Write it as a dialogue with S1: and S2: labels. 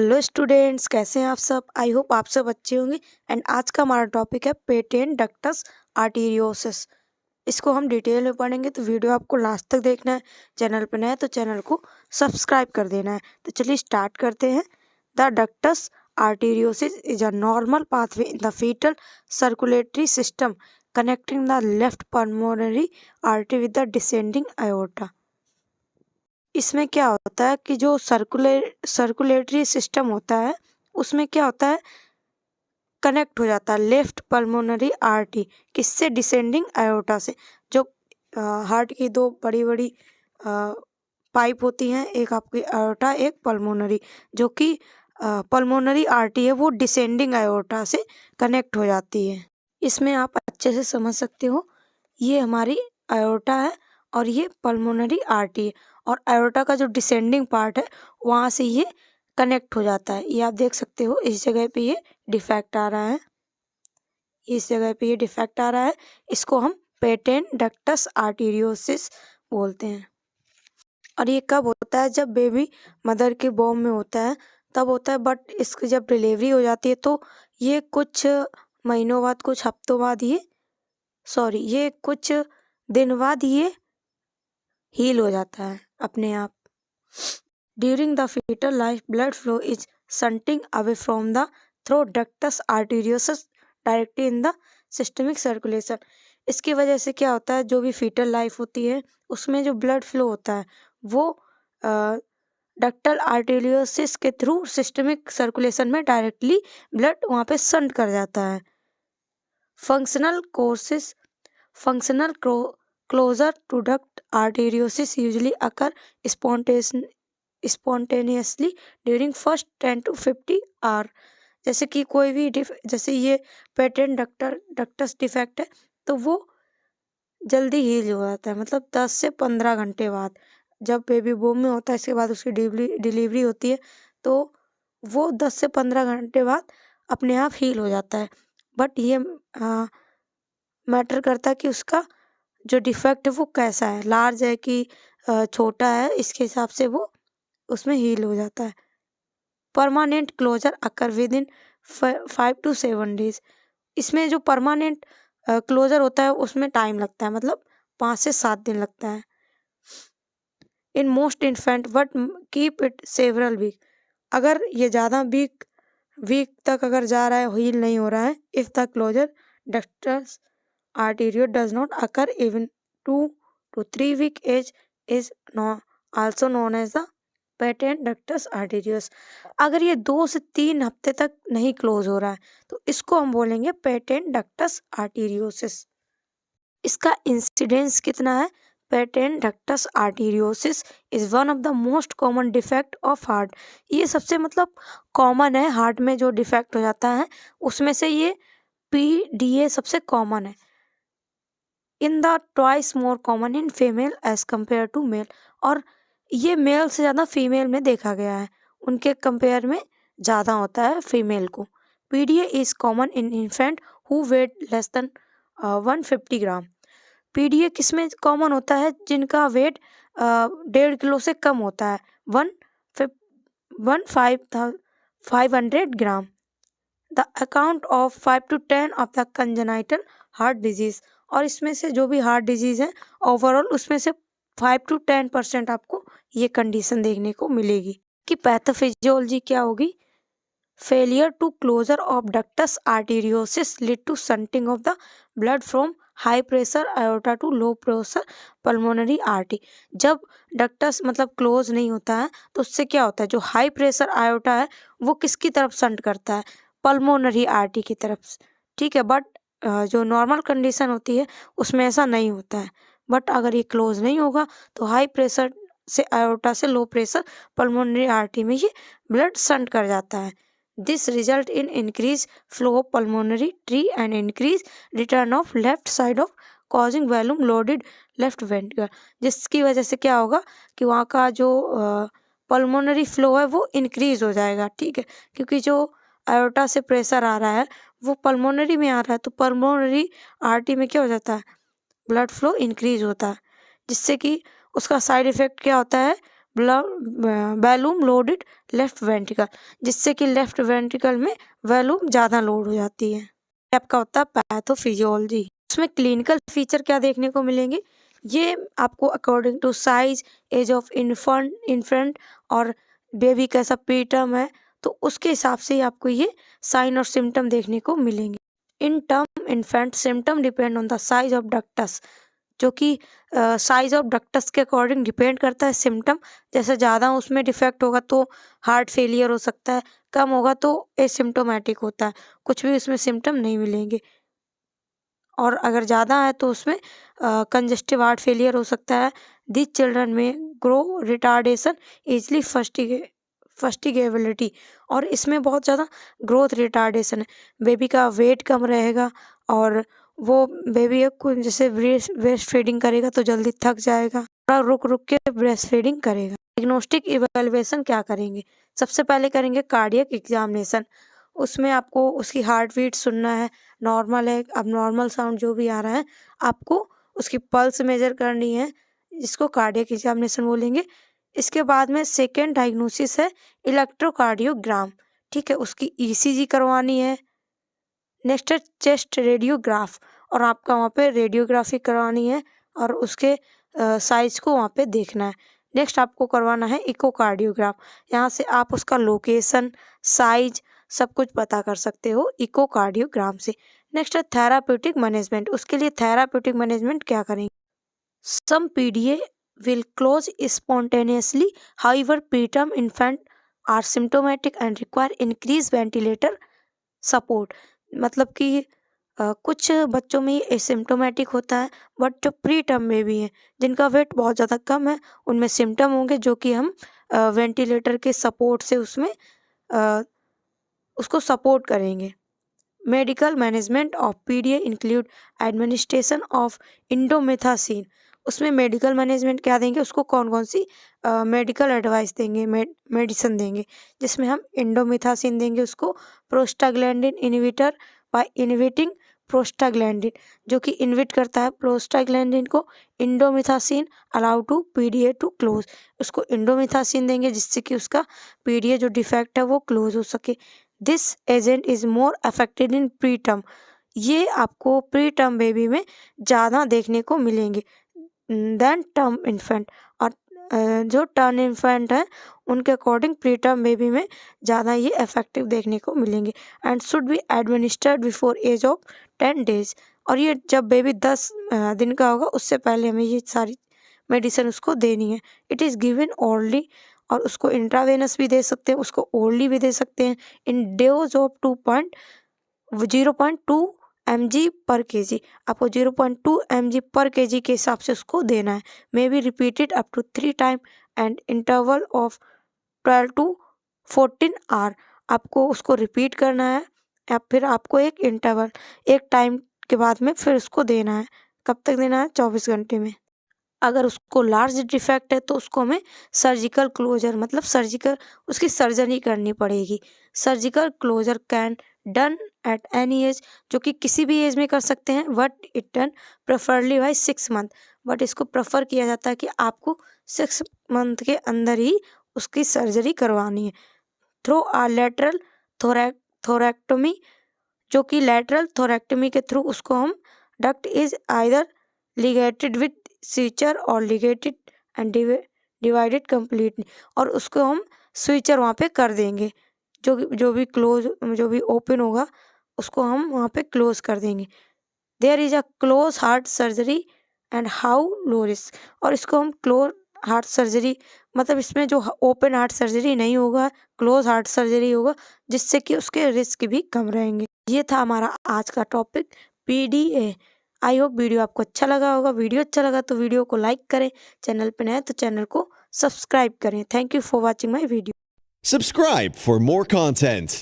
S1: Hello students, कैसे हैं आप सब। आई होप आप सब अच्छे होंगे। एंड आज का हमारा टॉपिक है पेटेंट डक्टस आर्टीरियोसिस। इसको हम डिटेल में पढ़ेंगे, तो वीडियो आपको लास्ट तक देखना है। चैनल पर नया है तो चैनल को सब्सक्राइब कर देना है। तो चलिए स्टार्ट करते हैं। The ductus arteriosus is a normal pathway in the foetal circulatory system connecting the left pulmonary artery with the descending aorta। इसमें क्या होता है कि जो सर्कुलेटरी सिस्टम होता है उसमें क्या होता है, कनेक्ट हो जाता है लेफ्ट पल्मोनरी आर्टरी किससे, डिसेंडिंग aorta से। जो हार्ट की दो बड़ी बड़ी पाइप होती हैं, एक आपकी aorta, एक पल्मोनरी। जो कि पल्मोनरी आर्टरी है वो डिसेंडिंग aorta से कनेक्ट हो जाती है। इसमें आप अच्छे से समझ सकते हो, ये हमारी aorta है और ये पल्मोनरी आर्टरी है। और aorta का जो डिसेंडिंग पार्ट है वहाँ से ये कनेक्ट हो जाता है। ये आप देख सकते हो, इस जगह पे ये डिफेक्ट आ रहा है, इस जगह पे ये डिफेक्ट आ रहा है। इसको हम पेटेंट डक्टस आर्टीरियोसिस बोलते हैं। और ये कब होता है, जब बेबी मदर के बॉम में होता है तब होता है। बट इसकी जब डिलीवरी हो जाती है तो ये कुछ महीनों बाद, कुछ हफ्तों बाद ये कुछ दिन बाद ये हील हो जाता है अपने आप। During the foetal life blood flow is shunting away from the throat ductus arteriosus directly in the systemic circulation. इसकी वजह से क्या होता है, जो भी फीटल लाइफ होती है उसमें जो ब्लड फ्लो होता है वो डक्टल आर्टीरियोसिस के थ्रू सिस्टमिक सर्कुलेशन में डायरेक्टली ब्लड वहाँ पे शंट कर जाता है। Functional closure to duct arteriosis usually occur spontaneously during first 10 to 50 hour। जैसे कि कोई भी जैसे ये पेटेंट डक्टस डिफेक्ट है तो वो जल्दी हील हो जाता है, मतलब 10 से 15 घंटे बाद। जब बेबी बूम में होता है इसके बाद उसकी डिलीवरी होती है तो वो 10 से 15 घंटे बाद अपने आप हील हो जाता है। बट ये मैटर करता है कि उसका जो डिफेक्ट है वो कैसा है, लार्ज है कि छोटा है, इसके हिसाब से वो उसमें हील हो जाता है। Permanent closure occur within 5 to 7 days। इसमें जो परमानेंट क्लोजर होता है उसमें टाइम लगता है, मतलब 5 से 7 दिन लगता है। In most infant but keep it several week. अगर ये ज़्यादा वीक तक अगर जा रहा है, हील नहीं हो रहा है, if the closure ductus arteriole does not occur even 2 to 3 week age is also known as the patent ductus arteriosus। अगर ये 2 से 3 हफ्ते तक नहीं क्लोज हो रहा है तो इसको हम बोलेंगे पेटेंट डक्टस आर्टीरियोसिस। इसका इंसिडेंस कितना है, patent ductus arteriosus is one of the most common defect of heart. ये सबसे मतलब कॉमन है, हार्ट में जो डिफेक्ट हो जाता है उसमें से ये PDA सबसे कॉमन है। In the twice more common in female as compare to male. और ये मेल से ज़्यादा फीमेल में देखा गया है, उनके कंपेयर में ज़्यादा होता है फीमेल को। PDA is common in infant who weight less than 150 gram. PDA किस में कॉमन होता है, जिनका वेट 1.5 किलो से कम होता है, 500 gram. The account of 5 to 10 of the congenital heart disease. और इसमें से जो भी हार्ट डिजीज है ओवरऑल उसमें से 5 to 10% आपको ये कंडीशन देखने को मिलेगी। कि पैथोफिजियोलॉजी क्या होगी, failure to closure of ductus arteriosus lead to shunting of the blood from high pressure aorta to low pressure pulmonary artery. जब डक्टस मतलब क्लोज नहीं होता है तो उससे क्या होता है, जो हाई प्रेशर aorta है वो किसकी तरफ शंट करता है, पल्मोनरी आर्टरी की तरफ। ठीक है, बट जो नॉर्मल कंडीशन होती है उसमें ऐसा नहीं होता है। बट अगर ये क्लोज नहीं होगा तो हाई प्रेशर से aorta से लो प्रेशर पल्मोनरी आर्टरी में ये ब्लड शंट कर जाता है। This result in increase flow of pulmonary tree and increase return of left side of causing volume loaded left ventricle. जिसकी वजह से क्या होगा कि वहाँ का जो पल्मोनरी फ्लो है वो इंक्रीज हो जाएगा। ठीक है, क्योंकि जो aorta से प्रेशर आ रहा है वो पल्मोनरी में आ रहा है, तो पल्मोनरी आर्टरी में क्या हो जाता है, ब्लड फ्लो इंक्रीज होता है, जिससे कि उसका साइड इफेक्ट क्या होता है, वॉल्यूम लोडेड लेफ्ट वेंट्रिकल, जिससे कि लेफ्ट वेंट्रिकल में वॉल्यूम ज़्यादा लोड हो जाती है। आपका होता है पैथोफिजियोलॉजी। उसमें क्लिनिकल फीचर क्या देखने को मिलेंगे, ये आपको according to size, age of infant और बेबी कैसा प्रीटर्म है, तो उसके हिसाब से ही आपको ये साइन और सिम्टम देखने को मिलेंगे। In term infant symptom depend on the size of ductus, जो कि साइज ऑफ डक्टस के अकॉर्डिंग डिपेंड करता है सिम्टम। जैसे ज़्यादा उसमें डिफेक्ट होगा तो हार्ट फेलियर हो सकता है, कम होगा तो एसिम्टोमेटिक होता है, कुछ भी उसमें सिम्टम नहीं मिलेंगे। और अगर ज़्यादा है तो उसमें कंजेस्टिव हार्ट फेलियर हो सकता है। दिस चिल्ड्रन में ग्रो रिटार्डेशन इजली फस्टिगेबिलिटी, और इसमें बहुत ज़्यादा ग्रोथ रिटार्डेशन है, बेबी का वेट कम रहेगा और वो बेबी को जैसे ब्रेस्ट फीडिंग करेगा तो जल्दी थक जाएगा, थोड़ा रुक रुक के ब्रेस्ट फीडिंग करेगा। डायग्नोस्टिक इवैल्यूएशन क्या करेंगे, सबसे पहले करेंगे कार्डियक एग्जामिनेशन। उसमें आपको उसकी हार्ट बीट सुनना है, नॉर्मल है अब नॉर्मल साउंड जो भी आ रहा है आपको उसकी पल्स मेजर करनी है, जिसको कार्डियक एग्जामिनेशन बोलेंगे। इसके बाद में सेकेंड डायग्नोसिस है इलेक्ट्रोकार्डियोग्राम, ठीक है, उसकी ईसीजी करवानी है। नेक्स्ट है चेस्ट रेडियोग्राफ, और आपका वहाँ पे रेडियोग्राफी करवानी है और उसके साइज को वहाँ पे देखना है। नेक्स्ट आपको करवाना है इकोकार्डियोग्राफ, यहाँ से आप उसका लोकेशन, साइज सब कुछ पता कर सकते हो इकोकार्डियोग्राम से। नेक्स्ट है थेराप्यूटिक मैनेजमेंट, उसके लिए थेराप्यूटिक मैनेजमेंट क्या करेंगे, सम PDA will close spontaneously, however preterm infant are symptomatic and require increased ventilator support। मतलब कि कुछ बच्चों में ये एसिम्टोमेटिक होता है, बट जो प्री टर्म में भी हैं जिनका वेट बहुत ज़्यादा कम है उनमें सिम्टम होंगे, जो कि हम वेंटिलेटर के सपोर्ट से उसमें उसको सपोर्ट करेंगे। Medical management of PDA include administration of indomethacin, उसमें मेडिकल मैनेजमेंट क्या देंगे, उसको कौन कौन सी मेडिकल एडवाइस देंगे, मेडिसिन देंगे, जिसमें हम इंडोमेथासिन देंगे उसको, prostaglandin inhibitor by inhibiting prostaglandin, जो कि इनहिबिट करता है प्रोस्टाग्लैंडिन को, indomethacin allow to PDA to close, उसको इंडोमेथासिन देंगे जिससे कि उसका पीडीए जो डिफेक्ट है वो क्लोज हो सके। This agent is more affected in pre term, ये आपको प्री टर्म बेबी में ज़्यादा देखने को मिलेंगे देन टर्म इन्फेंट, और जो टर्म इन्फेंट है उनके अकॉर्डिंग प्री टर्म बेबी में ज़्यादा ये इफेक्टिव देखने को मिलेंगे। And should be administered before age of 10 days, और ये जब बेबी 10 दिन का होगा उससे पहले हमें ये सारी मेडिसिन उसको देनी है। इट इज़ गिवन ओरली, और उसको इंट्रावेनस भी दे सकते हैं, उसको ओरली भी दे सकते हैं इन डोज ऑफ 0.2 mg पर kg, आपको 0.2 mg पर kg के हिसाब से उसको देना है। May be repeated up to 3 time and interval of 12 to 14 hour, आपको उसको रिपीट करना है या फिर आपको एक इंटरवल एक टाइम के बाद में फिर उसको देना है। कब तक देना है, 24 घंटे में। अगर उसको लार्ज डिफेक्ट है तो उसको हमें सर्जिकल क्लोजर मतलब सर्जिकल उसकी सर्जरी करनी पड़ेगी। Surgical closure can done at any age, जो कि किसी भी एज में कर सकते हैं, but it done preferably by 6 month, but इसको प्रेफर किया जाता है कि आपको 6 मंथ के अंदर ही उसकी सर्जरी करवानी है। थ्रू आ लेटरल थोरैक्टोमी, जो कि लेटरल थोरैक्टोमी के थ्रू उसको हम डक्ट इज आइदर लिगेटेड विद स्वीचर और लिगेटेड एंड डिवाइडेड कम्प्लीटली, और उसको हम स्वीचर वहाँ पे कर देंगे, जो भी ओपन होगा उसको हम वहाँ पे क्लोज कर देंगे। There is a close heart surgery and how low risk, और इसको हम क्लोज हार्ट सर्जरी मतलब इसमें जो ओपन हार्ट सर्जरी नहीं होगा, क्लोज हार्ट सर्जरी होगा, जिससे कि उसके रिस्क भी कम रहेंगे। ये था हमारा आज का topic PDA. I hope video आपको अच्छा लगा होगा। वीडियो अच्छा लगा तो वीडियो को लाइक करें, चैनल पे नए तो चैनल को सब्सक्राइब करें। Thank you for watching my video.
S2: Subscribe for more content.